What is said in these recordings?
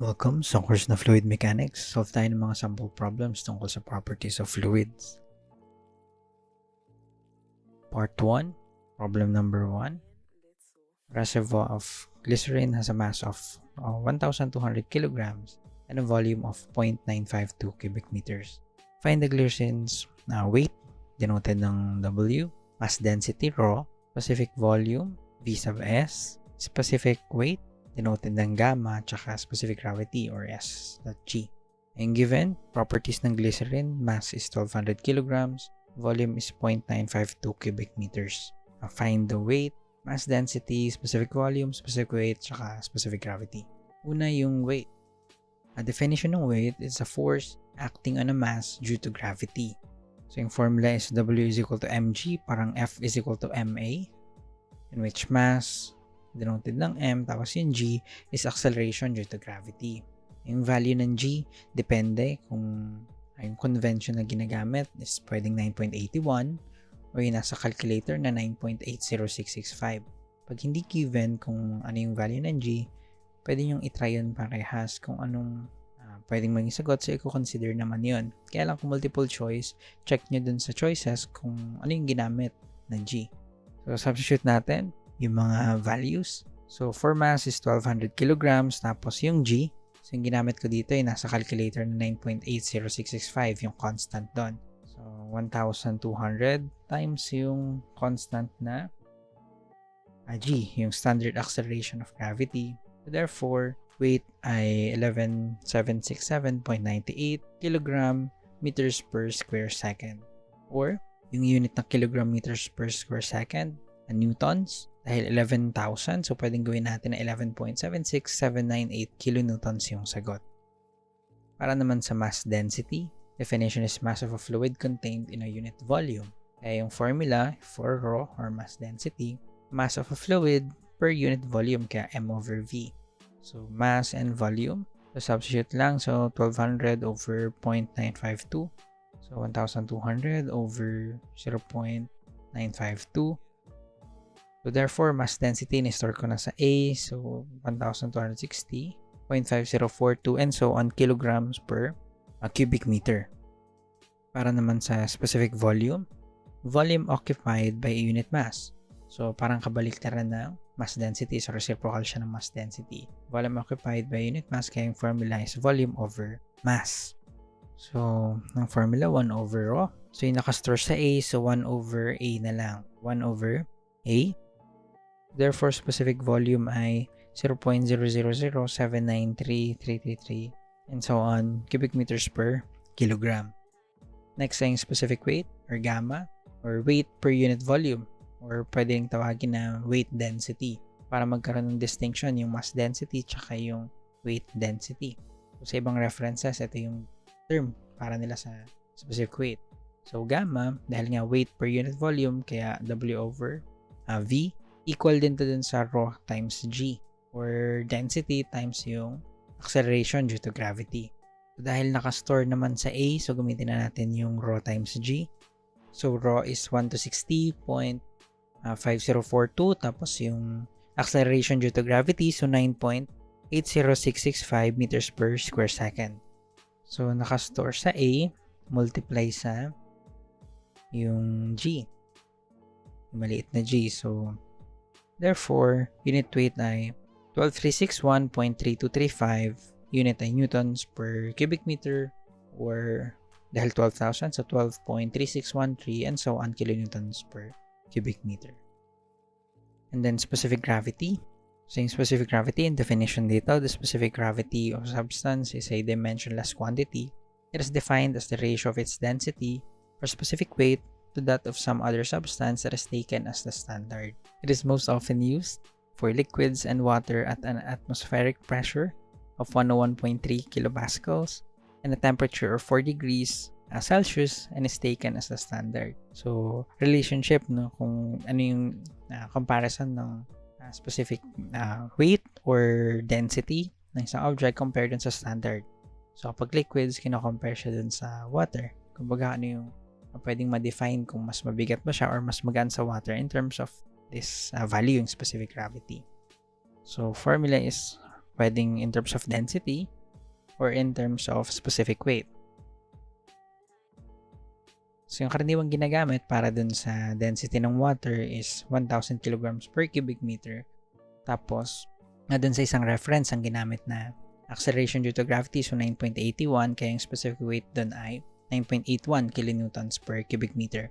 Welcome sa course na Fluid Mechanics. Solve tayo ng mga sample problems tungkol sa properties of fluids. Part 1, problem number 1. Reservoir of glycerin has a mass of 1,200 kilograms and a volume of 0.952 cubic meters. Find the glycerin's weight, denoted ng W, mass density, ρ, specific volume, V sub S, specific weight, denoted ng gamma, tsaka specific gravity or S.G. And given, properties ng glycerin, mass is 1,200 kilograms, volume is 0.952 cubic meters. Find the weight, mass density, specific volume, specific weight, tsaka specific gravity. Una yung weight. A definition ng weight is a force acting on a mass due to gravity. So yung formula is W is equal to mg, parang F is equal to ma, in which mass, denoted ng m, tapos yung g is acceleration due to gravity. Yung value ng g, depende kung yung convention na ginagamit is pwedeng 9.81 o yung nasa calculator na 9.80665. Pag hindi given kung ano yung value ng g, pwede yung itry yun parehas kung anong pwedeng maging sagot, so i-consider naman yun. Kaya lang kung multiple choice, check nyo dun sa choices kung ano yung ginamit na g. So substitute natin yung mga values. So for mass is 1,200 kilograms, tapos yung g, so yung ginamit ko dito ay nasa calculator na 9.80665, yung constant doon. So 1,200 times yung constant na g, yung standard acceleration of gravity. So therefore, weight ay 11,767.98 kilogram meters per square second. Or, yung unit ng kilogram meters per square second, newtons, dahil 11,000, so pwedeng gawin natin na 11.76798 kilonewtons yung sagot. Para naman sa mass density, definition is mass of a fluid contained in a unit volume. Kaya yung formula for ρ or mass density, mass of a fluid per unit volume, kaya m over v. So mass and volume, so substitute lang, so 1,200 over 0.952, so 1,200 over 0.952. So therefore, mass density ni-store ko na sa A, so 1,260, 0.5042, and so on kilograms per cubic meter. Para naman sa specific volume, volume occupied by a unit mass. So parang kabaliktaran ng mass density, so reciprocal siya ng mass density. Volume occupied by unit mass, kaya yung formula is volume over mass. So, ng formula, 1 over ρ. So yung nakastore sa A, so 1 over A na lang. 1 over A. Therefore, specific volume ay 0.000793333 and so on cubic meters per kilogram. Next ay yung specific weight or gamma or weight per unit volume or pwedeng tawagin na weight density para magkaroon ng distinction yung mass density tsaka yung weight density. So, sa ibang references, ito yung term para nila sa specific weight. So, gamma, dahil nga weight per unit volume, kaya W over V, equal din to dun sa ρ times g or density times yung acceleration due to gravity. So, dahil nakastore naman sa A, so gamitin na natin yung ρ times g. So, ρ is 1 to 60.5042 tapos yung acceleration due to gravity, so 9.80665 meters per square second. So, nakastore sa A, multiply sa yung g. Yung maliit na g. So, therefore, unit weight ay 12,361.3235 unit ay newtons per cubic meter or dahil 12,000, so 12.3613 and so on kilonewtons per cubic meter. And then specific gravity. So yung specific gravity in definition dito, the specific gravity of substance is a dimensionless quantity. It is defined as the ratio of its density or specific weight to that of some other substance that is taken as the standard. It is most often used for liquids and water at an atmospheric pressure of 101.3 kilopascals and a temperature of 4 degrees Celsius and is taken as the standard. So, relationship, no, kung ano yung comparison ng specific weight or density ng isang object compared dun sa standard. So, kapag liquids, kino-compare siya dun sa water. Kumbaga, ano yung pwedeng ma-define kung mas mabigat ba siya or mas magaan sa water in terms of this value, yung specific gravity. So, formula is pwedeng in terms of density or in terms of specific weight. So yung karaniwang ginagamit para dun sa density ng water is 1,000 kilograms per cubic meter. Tapos, dun sa isang reference ang ginamit na acceleration due to gravity, so 9.81, kaya yung specific weight dun ay 9.81 kilonewtons per cubic meter.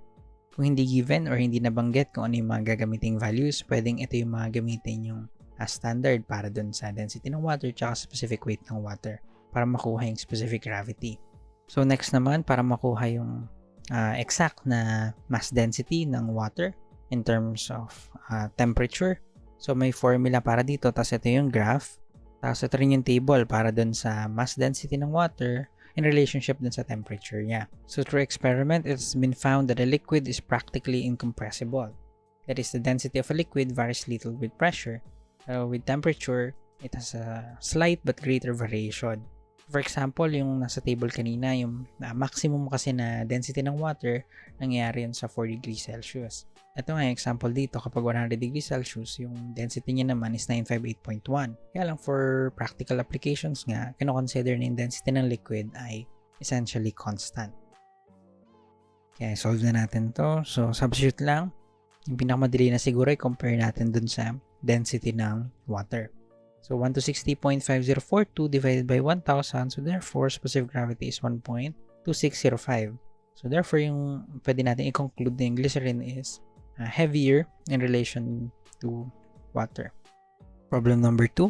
Kung hindi given or hindi nabanggit kung ano yung mga gagamiting values, pwedeng ito yung mga gamitin yung standard para dun sa density ng water tsaka specific weight ng water para makuha yung specific gravity. So next naman, para makuha yung exact na mass density ng water in terms of temperature. So may formula para dito, tapos ito yung graph, tapos ito rin yung table para dun sa mass density ng water in relationship dun sa temperature niya. So through experiment, it's been found that a liquid is practically incompressible. That is, the density of a liquid varies little with pressure. With temperature, it has a slight but greater variation. For example, yung nasa table kanina, yung maximum kasi na density ng water, nangyayari yun sa 4 degrees Celsius. Ito nga yung example dito, kapag 100 degrees Celsius, yung density niya naman is 958.1. Kaya lang for practical applications nga, kinoconsider na yung density ng liquid ay essentially constant. Kaya solve na natin to. So substitute lang. Yung pinakamadali na siguro ay compare natin dun sa density ng water. So 1 to 60.5042 divided by 1,000. So therefore, specific gravity is 1.2605. So therefore, yung pwede natin i-conclude na yung glycerin is heavier in relation to water. Problem number 2.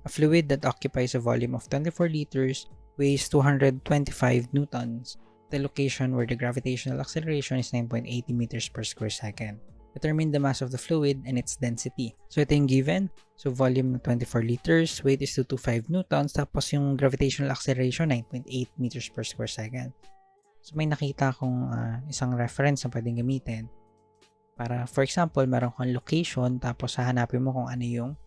A fluid that occupies a volume of 24 liters weighs 225 newtons. The location where the gravitational acceleration is 9.80 meters per square second. Determine the mass of the fluid and its density. So ito yung given. So volume na 24 liters, weight is 225 newtons, tapos yung gravitational acceleration 9.8 meters per square second. So may nakita akong isang reference na pwedeng gamitin. Para, for example, meron kang location, tapos hahanapin mo kung ano yung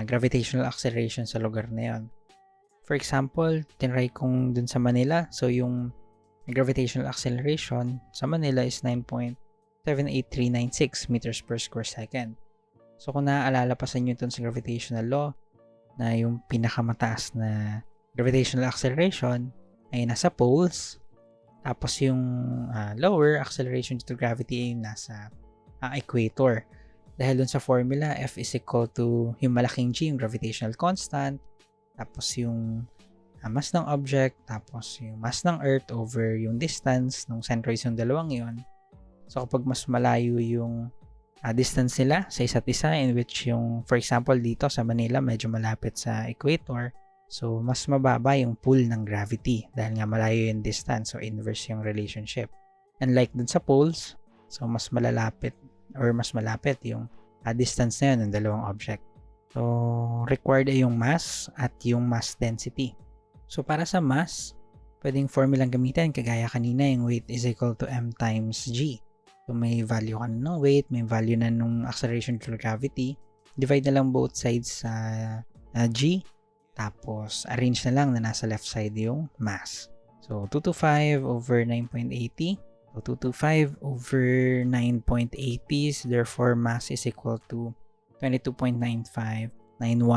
gravitational acceleration sa lugar na yun. For example, tinry kong dun sa Manila. So, yung gravitational acceleration sa Manila is 9.78396 meters per square second. So, kung naaalala pa sa Newton's gravitational law, na yung pinakamataas na gravitational acceleration ay nasa poles, tapos yung lower acceleration due to gravity ay nasa equator. Dahil dun sa formula, F is equal to yung malaking G, yung gravitational constant, tapos yung mass ng object, tapos yung mass ng Earth over yung distance ng centroids yung dalawang yon. So kapag mas malayo yung distance nila sa isa't isa, in which yung, for example, dito sa Manila, medyo malapit sa equator, so mas mababa yung pull ng gravity dahil nga malayo yung distance, so inverse yung relationship. And like dun sa poles, so mas malapit yung distance na yun ng dalawang object. So required ay yung mass at yung mass density. So para sa mass, pwedeng formulang gamitin kagaya kanina, yung weight is equal to m times g. So may value ka na ng weight, may value na nung acceleration due to gravity. Divide na lang both sides sa g, tapos arrange na lang na nasa left side yung mass. So 225 over 9.80. So 225 over 9.80, therefore mass is equal to 22.9591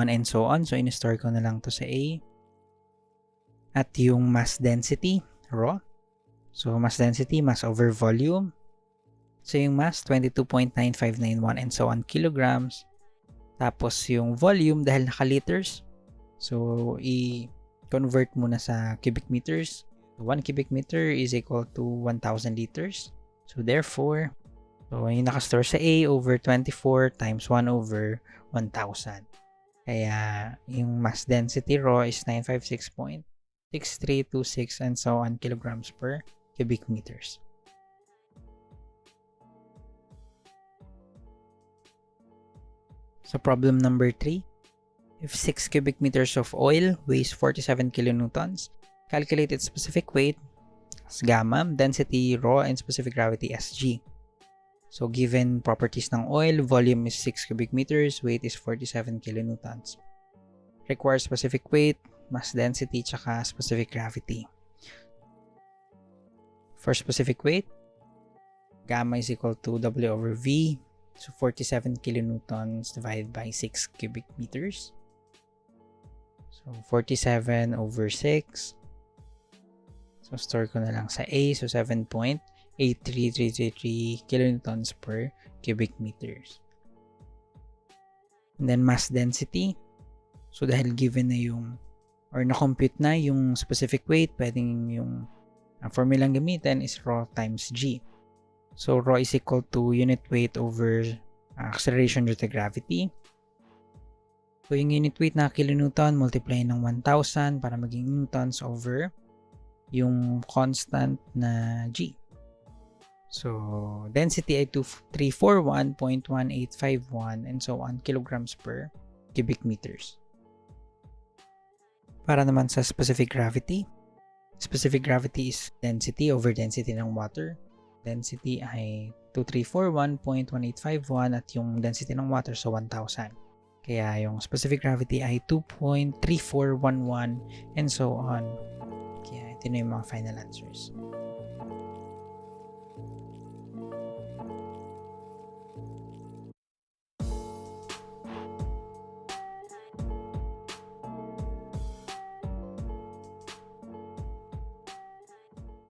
and so on. So in-store ko na lang to sa A. At yung mass density, rho. So mass density, mass over volume. So yung mass, 22.9591 and so on kilograms. Tapos yung volume, dahil naka-liters, so i-convert muna sa cubic meters. 1 cubic meter is equal to 1,000 liters. So therefore, so yung nakastore sa A over 24 times 1 over 1,000. Kaya yung mass density rho is 956.6326 and so on kilograms per cubic meters. So problem number 3. If 6 cubic meters of oil weighs 47 kilonewtons, calculate its specific weight as gamma, density rho, and specific gravity as g. So given properties ng oil, volume is 6 cubic meters, weight is 47 kilonewtons. Requires specific weight, mass density, tsaka specific gravity. For specific weight, gamma is equal to W over V, so 47 kilonewtons divided by 6 cubic meters. So, 47 over 6. So, store ko na lang sa A. So, 7.83333 kilonewtons per cubic meters. And then, mass density. So, dahil given na yung, or na-compute na yung specific weight, pwedeng yung formulang gamitin is rho times G. So, rho is equal to unit weight over acceleration due to gravity. So, yung unit weight na kilonewton, multiply ng 1,000 para maging newtons over yung constant na G. So, density ay 341.1851 and so on kilograms per cubic meters. Para naman sa specific gravity is density over density ng water. Density ay 2341.1851 at yung density ng water sa 1,000. Kaya yung specific gravity ay 2.3411 and so on. Kaya ito na yung mga final answers.